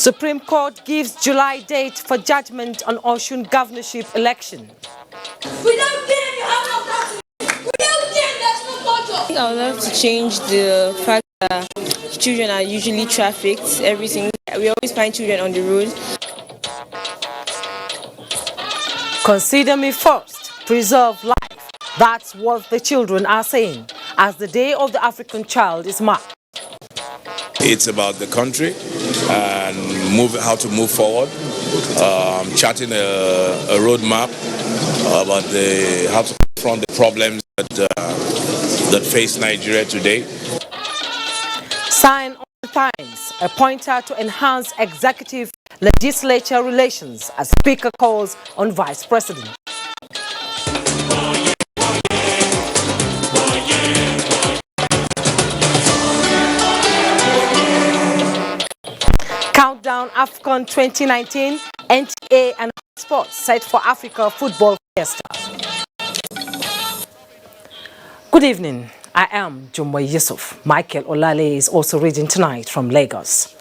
Supreme Court gives July date for judgment on Osun governorship election. I would love to change the fact that children are usually trafficked. Everything we always find children on the road. Consider me first, preserve life. That's what the children are saying as the Day of the African Child is marked. It's about the country and how to move forward, charting a roadmap about how to confront the problems that face Nigeria today. Sign on the times, a pointer to enhance executive-legislature relations as Speaker calls on Vice President. Countdown AFCON 2019, NTA and Sports set for Africa Football Fiesta. Good evening. I am Jumwa Yusuf. Michael Olale is also reading tonight from Lagos.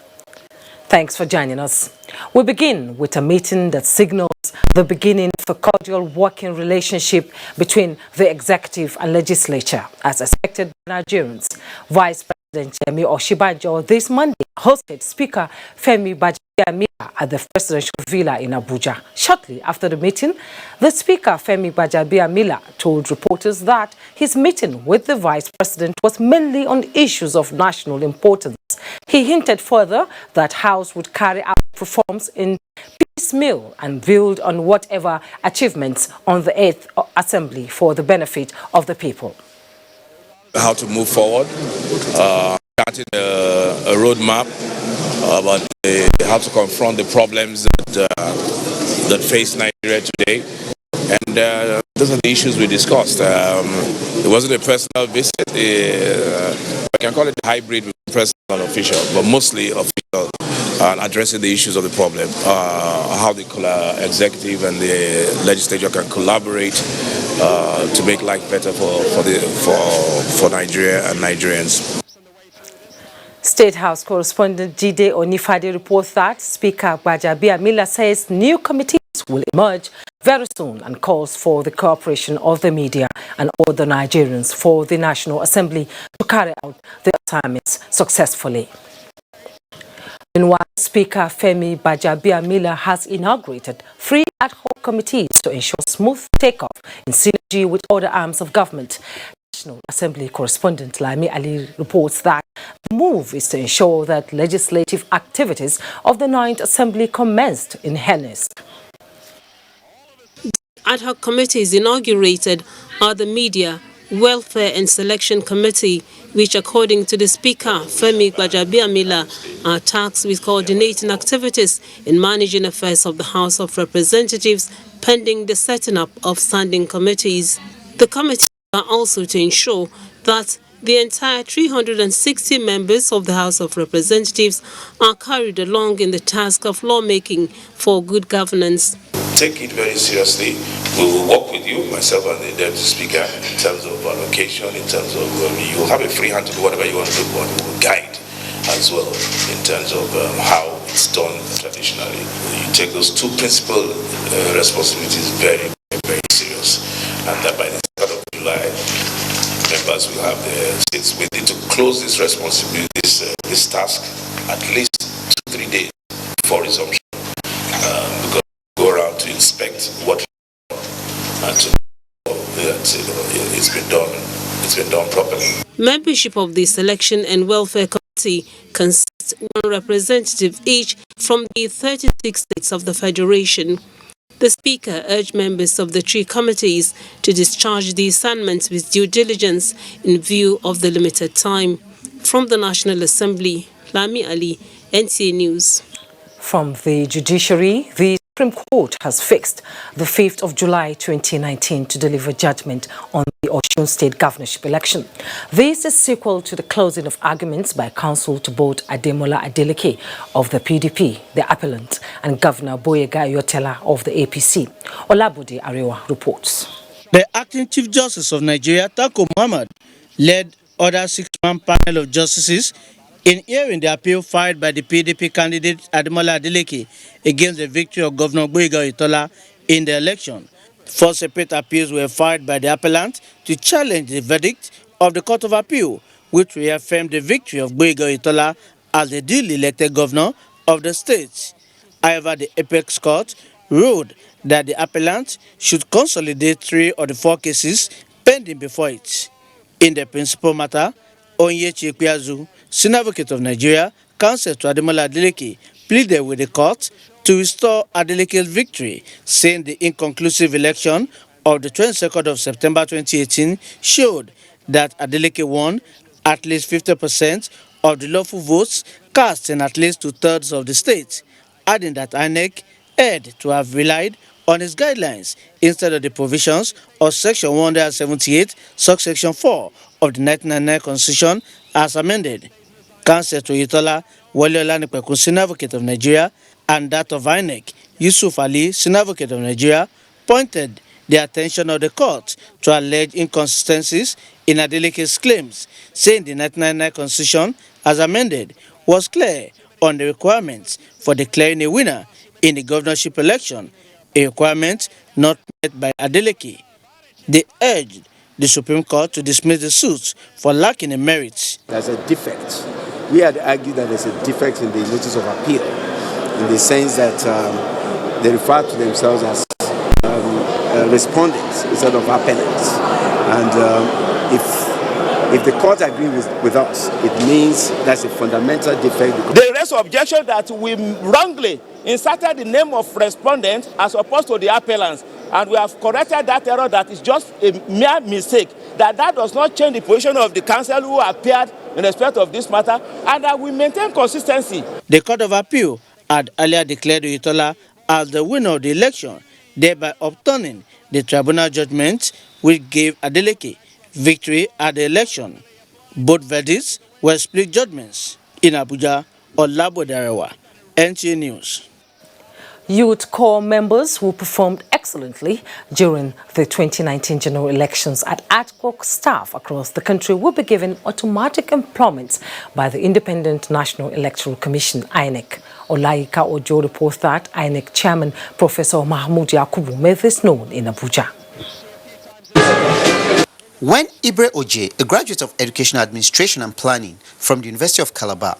Thanks for joining us. We begin with a meeting that signals the beginning of a cordial working relationship between the executive and legislature, as expected by Nigerians. Vice President Yemi Osinbajo this Monday hosted Speaker Femi Gbajabiamila at the presidential villa in Abuja. Shortly after the meeting, the Speaker Femi Gbajabiamila told reporters that his meeting with the Vice President was mainly on issues of national importance. He hinted further that House would carry out reforms in piecemeal and build on whatever achievements on the 8th Assembly for the benefit of the people. How to move forward, charting a roadmap about how to confront the problems that face Nigeria today. And those are the issues we discussed. It wasn't a personal visit. I can call it a hybrid with personal and official, but mostly official, addressing the issues of the problem, how the executive and the legislature can collaborate to make life better for Nigeria and Nigerians. State House correspondent Jide Onifade reports that Speaker Gbajabiamila says new committees will emerge very soon and calls for the cooperation of the media and other Nigerians for the National Assembly to carry out the assignments successfully. Meanwhile, Speaker Femi Gbajabiamila has inaugurated 3 ad hoc committees to ensure smooth takeoff in synergy with other arms of government. National Assembly correspondent Lami Ali reports that the move is to ensure that legislative activities of the 9th Assembly commenced in earnest. Ad hoc committees inaugurated are the Media, Welfare and Selection Committee, which according to the Speaker, Femi Gbajabiamila, are tasked with coordinating activities in managing affairs of the House of Representatives pending the setting up of standing committees. The committees are also to ensure that the entire 360 members of the House of Representatives are carried along in the task of lawmaking for good governance. Take it very seriously. We will work with you, myself and the Deputy Speaker, in terms of allocation, in terms of you have a free hand to do whatever you want to do, but we will guide as well in terms of how it's done traditionally. You take those 2 principal responsibilities very, very serious, and that by the 2nd of July, members will have their seats. We need to close this responsibility, this task, at least 2-3 days before resumption, because we go around to inspect what and to know that it's been done properly. Membership of the Selection and Welfare Committee consists of 1 representative each from the 36 states of the Federation. The Speaker urged members of the 3 committees to discharge the assignments with due diligence in view of the limited time. From the National Assembly, Lami Ali, NTA News. From the judiciary, the Supreme Court has fixed the 5th of July 2019 to deliver judgment on the Osun State governorship election. This is sequel to the closing of arguments by counsel to both Ademola Adeleke of the PDP, the appellant, and Governor Boyega Ayotela of the APC. Olabode Arewa reports. The acting Chief Justice of Nigeria, Tako Muhammad, led other 6-man panel of justices In hearing the appeal filed by the PDP candidate Ademola Adeleke against the victory of Governor Gboyega Oyetola in the election, 4 separate appeals were filed by the appellant to challenge the verdict of the Court of Appeal, which reaffirmed the victory of Gboyega Oyetola as the duly elected governor of the state. However, the Apex Court ruled that the appellant should consolidate 3 of the 4 cases pending before it. In the principal matter, Onyechi Ekpeazu, Senior Advocate of Nigeria, counsel to Ademola Adeleke, pleaded with the court to restore Adeleke's victory, saying the inconclusive election of the 22nd of September 2018 showed that Adeleke won at least 50% of the lawful votes cast in at least 2/3 of the state, adding that INEC had to have relied on his guidelines instead of the provisions of Section 178, subsection 4 of the 1999 Constitution as amended. Counsel to Oyetola, Wale Olanipekun, Senior Advocate of Nigeria, and that of INEC, Yusuf Ali, Senior Advocate of Nigeria, pointed the attention of the court to alleged inconsistencies in Adeleke's claims, saying the 1999 Constitution as amended was clear on the requirements for declaring a winner in the governorship election, a requirement not met by Adeleke. They urged the Supreme Court to dismiss the suits for lacking in merit. There's a defect. We had argued that there's a defect in the notice of appeal, in the sense that they refer to themselves as respondents instead of appellants. And if the court agrees with us, it means that's a fundamental defect. They raise objection that we wrongly inserted the name of respondent as opposed to the appellants, and we have corrected that error. That is just a mere mistake. That does not change the position of the counsel who appeared in respect of this matter, and that we maintain consistency. The Court of Appeal had earlier declared Oyetola as the winner of the election, thereby overturning the tribunal judgment which gave Adeleke victory at the election. Both verdicts were split judgments. In Abuja, Olabo Darewa, NTA News. Youth Corps members who performed excellently during the 2019 general elections at ad hoc staff across the country will be given automatic employment by the Independent National Electoral Commission, INEC. Olayika Ojo reports that INEC Chairman Professor Mahmoud Yakubu made this known in Abuja. When Ibre Oje, a graduate of Educational Administration and Planning from the University of Calabar,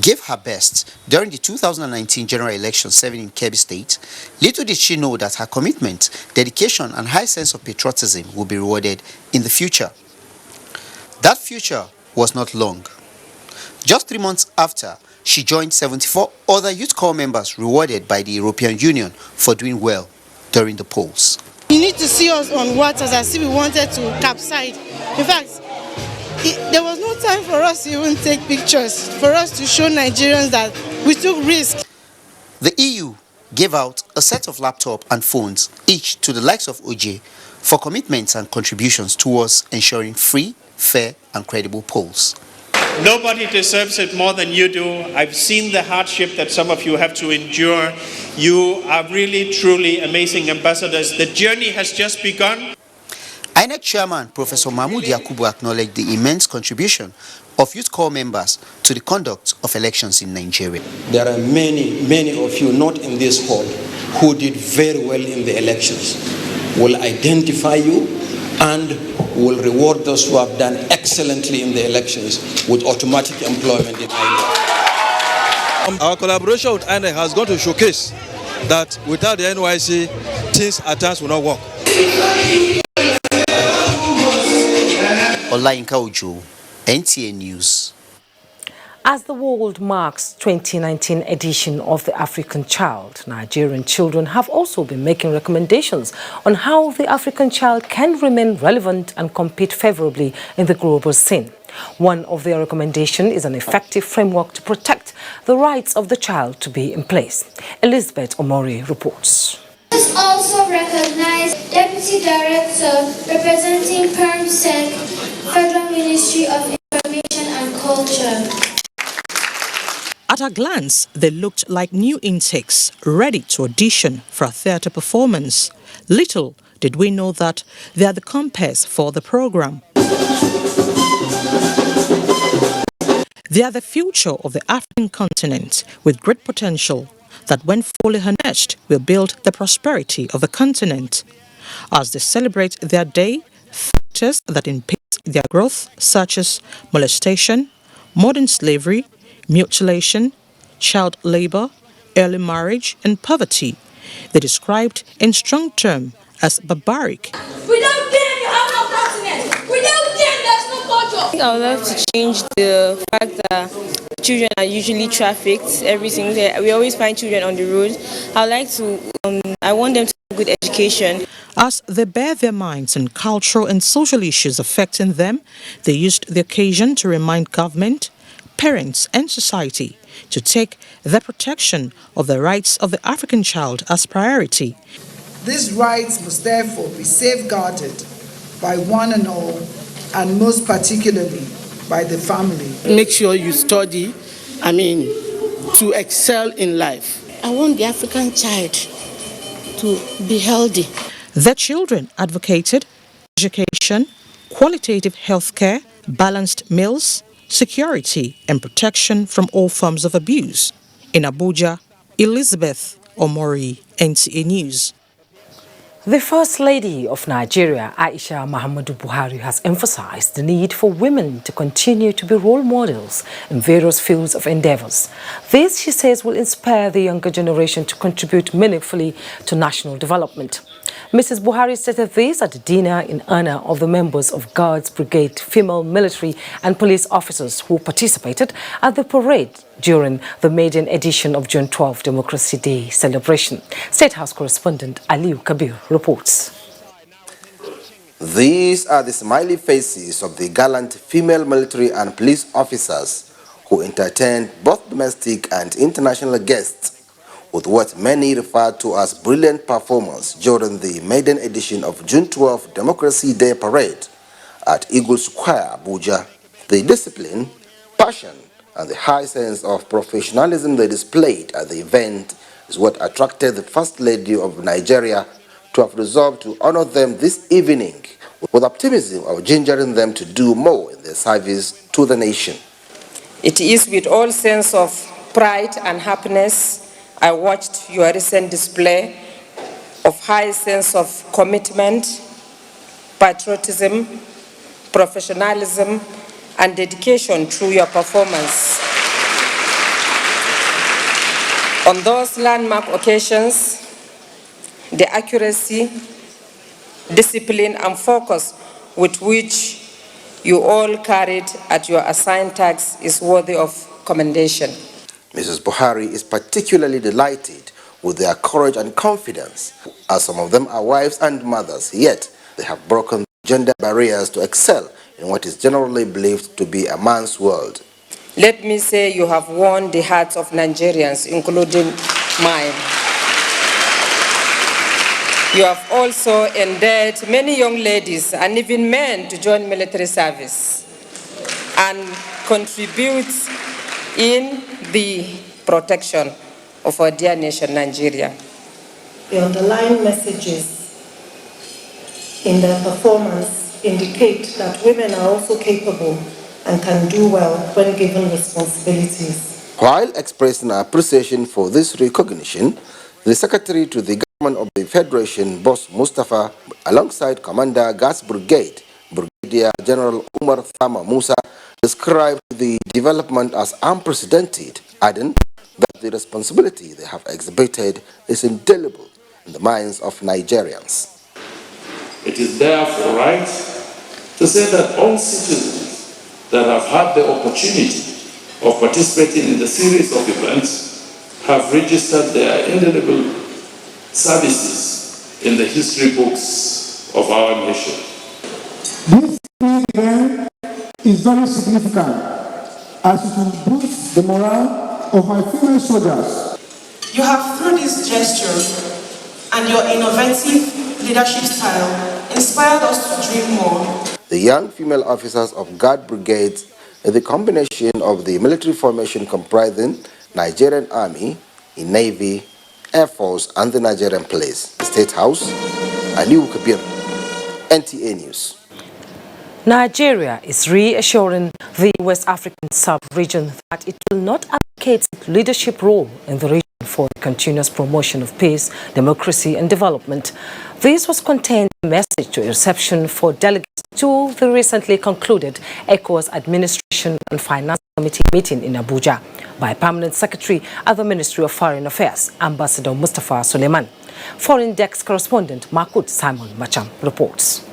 gave her best during the 2019 general election serving in Kebbi State, little did she know that her commitment, dedication and high sense of patriotism would be rewarded in the future. That future was not long. Just 3 months after, she joined 74 other Youth Corps members rewarded by the European Union for doing well during the polls. You need to see us on waters as if we wanted to capsize. In fact, there was no time for us to even take pictures, for us to show Nigerians that we took risks. The EU gave out a set of laptops and phones each to the likes of OJ for commitments and contributions towards ensuring free, fair and credible polls. Nobody deserves it more than you do. I've seen the hardship that some of you have to endure. You are really, truly amazing ambassadors. The journey has just begun. INEC Chairman Professor Mahmoud Yakubu acknowledged the immense contribution of Youth Corps members to the conduct of elections in Nigeria. There are many of you not in this hall who did very well in the elections. We'll identify you and will reward those who have done excellently in the elections with automatic employment in INEC. Our collaboration with INEC has gone to showcase that without the NYC, things at times will not work. Olayinka Ojo, NTA News. As the world marks 2019 edition of the African Child, Nigerian children have also been making recommendations on how the African child can remain relevant and compete favorably in the global scene. One of their recommendations is an effective framework to protect the rights of the child to be in place. Elizabeth Omori reports. This also recognized Deputy Director representing PERMSEC, Federal Ministry of Information and Culture. At a glance, they looked like new intakes, ready to audition for a theatre performance. Little did we know that they are the compass for the program. They are the future of the African continent with great potential that when fully harnessed will build the prosperity of the continent. As they celebrate their day, factors that impede their growth such as molestation, modern slavery, mutilation, child labor, early marriage and poverty, they described in strong terms as barbaric. Without them, you have no continent. Without them, there's no culture. I would love to change the fact that children are usually trafficked every single day. We always find children on the road. I want them to have good education. As they bear their minds on cultural and social issues affecting them, they used the occasion to remind government, parents and society to take the protection of the rights of the African child as priority. These rights must therefore be safeguarded by one and all, and most particularly by the family. Make sure you study, to excel in life. I want the African child to be healthy. The children advocated education, qualitative healthcare, balanced meals, security and protection from all forms of abuse. In Abuja, Elizabeth Omori, NTA News. The First Lady of Nigeria, Aisha Muhammadu Buhari, has emphasized the need for women to continue to be role models in various fields of endeavors. This, she says, will inspire the younger generation to contribute meaningfully to national development. Mrs. Buhari stated this at a dinner in honor of the members of Guards Brigade female military and police officers who participated at the parade during the maiden edition of June 12 Democracy Day celebration. State House correspondent Aliu Kabir reports. These are the smiley faces of the gallant female military and police officers who entertained both domestic and international guests with what many refer to as brilliant performance during the maiden edition of June 12 Democracy Day Parade at Eagle Square, Abuja. The discipline, passion, and the high sense of professionalism they displayed at the event is what attracted the First Lady of Nigeria to have resolved to honor them this evening with optimism of gingering them to do more in their service to the nation. It is with all sense of pride and happiness I watched your recent display of high sense of commitment, patriotism, professionalism, and dedication through your performance. On those landmark occasions, the accuracy, discipline, and focus with which you all carried at your assigned tasks is worthy of commendation. Mrs. Buhari is particularly delighted with their courage and confidence, as some of them are wives and mothers, yet they have broken gender barriers to excel in what is generally believed to be a man's world. Let me say you have won the hearts of Nigerians, including mine. You have also endeared many young ladies and even men to join military service and contribute in the protection of our dear nation, Nigeria. The underlying messages in their performance indicate that women are also capable and can do well when given responsibilities. While expressing appreciation for this recognition, the Secretary to the Government of the Federation, Boss Mustafa, alongside Commander Gas Brigade, Brigadier General Umar Thama Musa, described the development as unprecedented, adding that the responsibility they have exhibited is indelible in the minds of Nigerians. It is therefore right to say that all citizens that have had the opportunity of participating in the series of events have registered their indelible services in the history books of our nation. This event is very significant as it will boost the morale of my female soldiers. You have, through this gesture and your innovative leadership style, inspired us to dream more. The young female officers of Guard Brigades are the combination of the military formation comprising Nigerian Army, Navy, Air Force, and the Nigerian Police. State House, Aliu Kabir, NTA News. Nigeria is reassuring the West African sub-region that it will not abdicate its leadership role in the region for the continuous promotion of peace, democracy and development. This was contained in a message to a reception for delegates to the recently concluded ECOWAS Administration and Finance Committee meeting in Abuja by Permanent Secretary at the Ministry of Foreign Affairs, Ambassador Mustafa Suleiman. Foreign Desk correspondent Makut Simon Macham reports.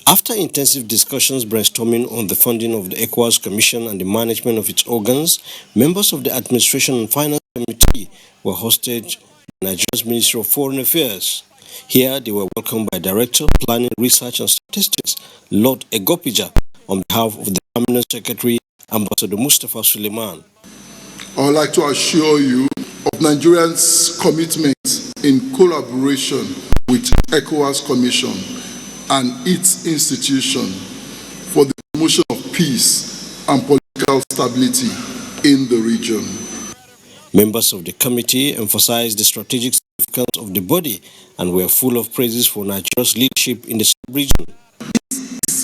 After intensive discussions brainstorming on the funding of the ECOWAS Commission and the management of its organs, members of the Administration and Finance Committee were hosted by Nigeria's Ministry of Foreign Affairs. Here, they were welcomed by Director, Planning, Research and Statistics, Lord Egopija, on behalf of the Permanent Secretary, Ambassador Mustafa Suleiman. I would like to assure you of Nigerians' commitment in collaboration with ECOWAS Commission and its institution for the promotion of peace and political stability in the region. Members of the committee emphasized the strategic significance of the body and were full of praises for Nigeria's leadership in the sub-region.